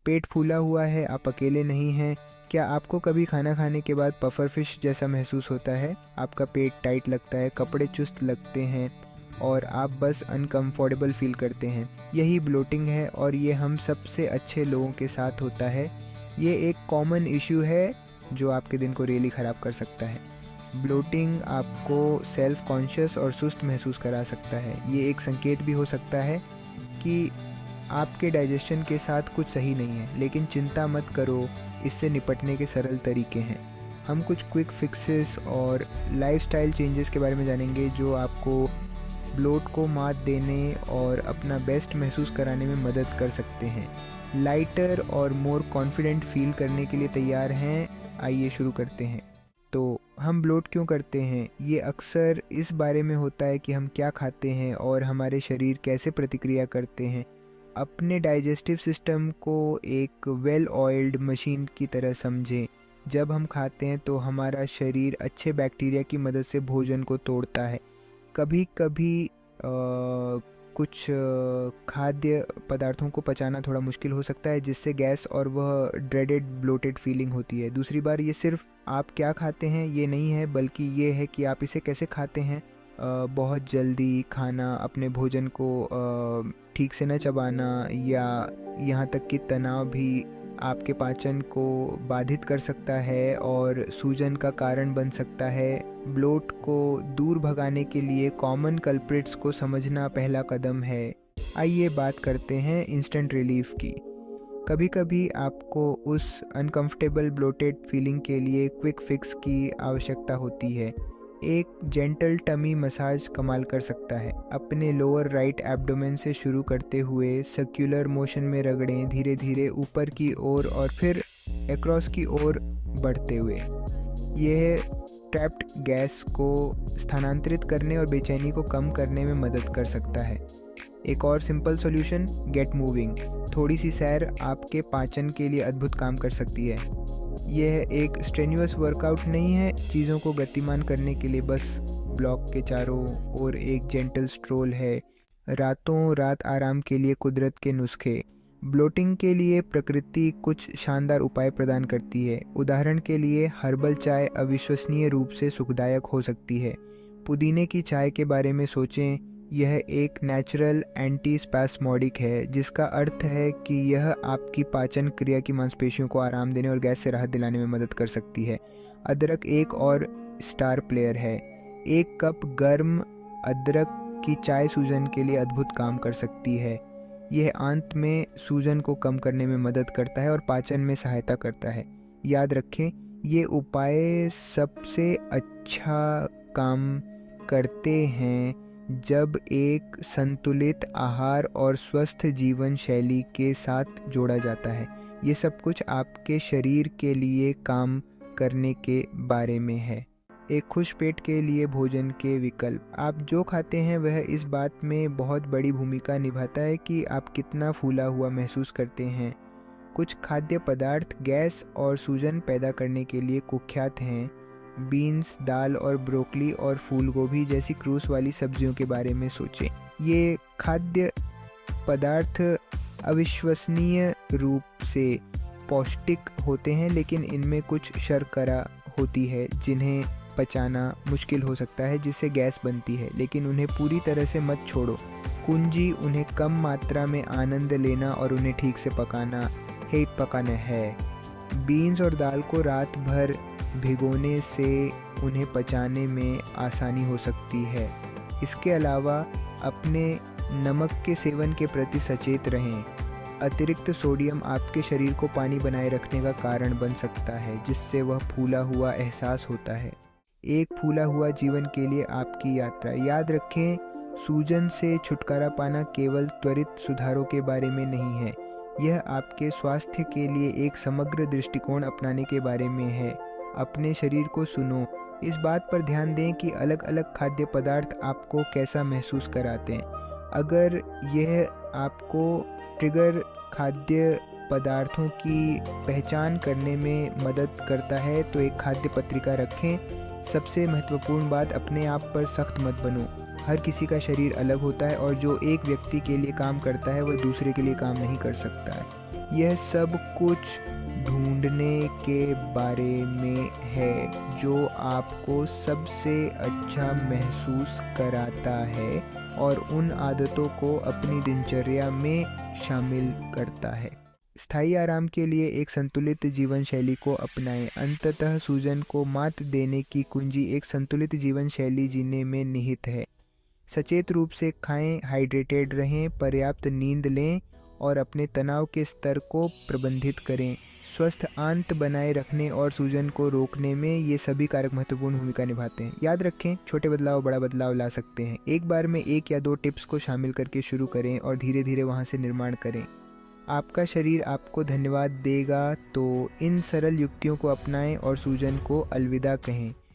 पेट फूला हुआ है, आप अकेले नहीं हैं। क्या आपको कभी खाना खाने के बाद पफर फिश जैसा महसूस होता है? आपका पेट टाइट लगता है, कपड़े चुस्त लगते हैं और आप बस अनकंफर्टेबल फील करते हैं। यही ब्लोटिंग है और ये हम सबसे अच्छे लोगों के साथ होता है। ये एक कॉमन इश्यू है जो आपके दिन को रियली ख़राब कर सकता है। ब्लोटिंग आपको सेल्फ कॉन्शियस और सुस्त महसूस करा सकता है। ये एक संकेत भी हो सकता है कि आपके डाइजेशन के साथ कुछ सही नहीं है, लेकिन चिंता मत करो, इससे निपटने के सरल तरीके हैं। हम कुछ क्विक फिक्सेस और लाइफस्टाइल चेंजेस के बारे में जानेंगे जो आपको ब्लोट को मात देने और अपना बेस्ट महसूस कराने में मदद कर सकते हैं। लाइटर और मोर कॉन्फिडेंट फील करने के लिए तैयार हैं? आइए शुरू करते हैं। तो हम ब्लोट क्यों करते हैं? ये अक्सर इस बारे में होता है कि हम क्या खाते हैं और हमारे शरीर कैसे प्रतिक्रिया करते हैं। अपने डाइजेस्टिव सिस्टम को एक वेल ऑयल्ड मशीन की तरह समझें। जब हम खाते हैं तो हमारा शरीर अच्छे बैक्टीरिया की मदद से भोजन को तोड़ता है। कभी कभी कुछ खाद्य पदार्थों को पचाना थोड़ा मुश्किल हो सकता है, जिससे गैस और वह ड्रेडेड ब्लोटेड फीलिंग होती है। दूसरी बार ये सिर्फ आप क्या खाते हैं ये नहीं है, बल्कि ये है कि आप इसे कैसे खाते हैं। बहुत जल्दी खाना, अपने भोजन को ठीक से न चबाना या यहाँ तक कि तनाव भी आपके पाचन को बाधित कर सकता है और सूजन का कारण बन सकता है। ब्लोट को दूर भगाने के लिए कॉमन कल्प्रिट्स को समझना पहला कदम है। आइए बात करते हैं इंस्टेंट रिलीफ की। कभी कभी आपको उस अनकंफर्टेबल ब्लोटेड फीलिंग के लिए क्विक फिक्स की आवश्यकता होती है। एक जेंटल टमी मसाज कमाल कर सकता है। अपने लोअर राइट एब्डोमेन से शुरू करते हुए सर्कुलर मोशन में रगड़ें, धीरे धीरे ऊपर की ओर और फिर अक्रॉस की ओर बढ़ते हुए। यह ट्रैप्ड गैस को स्थानांतरित करने और बेचैनी को कम करने में मदद कर सकता है। एक और सिंपल सॉल्यूशन, गेट मूविंग। थोड़ी सी सैर आपके पाचन के लिए अद्भुत काम कर सकती है। यह एक स्ट्रेन्युअस वर्कआउट नहीं है, चीज़ों को गतिमान करने के लिए बस ब्लॉक के चारों ओर एक जेंटल स्ट्रोल है। रातों रात आराम के लिए कुदरत के नुस्खे। ब्लोटिंग के लिए प्रकृति कुछ शानदार उपाय प्रदान करती है। उदाहरण के लिए हर्बल चाय अविश्वसनीय रूप से सुखदायक हो सकती है। पुदीने की चाय के बारे में सोचें। यह एक नेचुरल एंटी स्पैस्मोडिक है, जिसका अर्थ है कि यह आपकी पाचन क्रिया की मांसपेशियों को आराम देने और गैस से राहत दिलाने में मदद कर सकती है। अदरक एक और स्टार प्लेयर है। एक कप गर्म अदरक की चाय सूजन के लिए अद्भुत काम कर सकती है। यह आंत में सूजन को कम करने में मदद करता है और पाचन में सहायता करता है। याद रखें, ये उपाय सबसे अच्छा काम करते हैं जब एक संतुलित आहार और स्वस्थ जीवन शैली के साथ जोड़ा जाता है। ये सब कुछ आपके शरीर के लिए काम करने के बारे में है। एक खुश पेट के लिए भोजन के विकल्प। आप जो खाते हैं वह इस बात में बहुत बड़ी भूमिका निभाता है कि आप कितना फूला हुआ महसूस करते हैं। कुछ खाद्य पदार्थ गैस और सूजन पैदा करने के लिए कुख्यात हैं। बीन्स, दाल और ब्रोकली और फूल गोभी जैसी क्रूस वाली सब्जियों के बारे में सोचें। ये खाद्य पदार्थ अविश्वसनीय रूप से पौष्टिक होते हैं, लेकिन इनमें कुछ शर्करा होती है जिन्हें पचाना मुश्किल हो सकता है, जिससे गैस बनती है। लेकिन उन्हें पूरी तरह से मत छोड़ो। कुंजी उन्हें कम मात्रा में आनंद लेना और उन्हें ठीक से पकाना है। बीन्स और दाल को रात भर भिगोने से उन्हें पचाने में आसानी हो सकती है। इसके अलावा अपने नमक के सेवन के प्रति सचेत रहें। अतिरिक्त सोडियम आपके शरीर को पानी बनाए रखने का कारण बन सकता है, जिससे वह फूला हुआ एहसास होता है। एक फूला हुआ जीवन के लिए आपकी यात्रा। याद रखें, सूजन से छुटकारा पाना केवल त्वरित सुधारों के बारे में नहीं है, यह आपके स्वास्थ्य के लिए एक समग्र दृष्टिकोण अपनाने के बारे में है। अपने शरीर को सुनो। इस बात पर ध्यान दें कि अलग अलग खाद्य पदार्थ आपको कैसा महसूस कराते हैं। अगर यह आपको ट्रिगर खाद्य पदार्थों की पहचान करने में मदद करता है तो एक खाद्य पत्रिका रखें। सबसे महत्वपूर्ण बात, अपने आप पर सख्त मत बनो। हर किसी का शरीर अलग होता है और जो एक व्यक्ति के लिए काम करता है वह दूसरे के लिए काम नहीं कर सकता है। यह सब कुछ ढूंढने के बारे में है जो आपको सबसे अच्छा महसूस कराता है और उन आदतों को अपनी दिनचर्या में शामिल करता है। स्थायी आराम के लिए एक संतुलित जीवन शैली को अपनाएं। अंततः सूजन को मात देने की कुंजी एक संतुलित जीवन शैली जीने में निहित है। सचेत रूप से खाएं, हाइड्रेटेड रहें, पर्याप्त नींद लें और अपने तनाव के स्तर को प्रबंधित करें। स्वस्थ आंत बनाए रखने और सूजन को रोकने में ये सभी कारक महत्वपूर्ण भूमिका निभाते हैं। याद रखें, छोटे बदलाव बड़ा बदलाव ला सकते हैं। एक बार में 1 या 2 टिप्स को शामिल करके शुरू करें और धीरे धीरे वहां से निर्माण करें। आपका शरीर आपको धन्यवाद देगा। तो इन सरल युक्तियों को अपनाएं और सूजन को अलविदा कहें।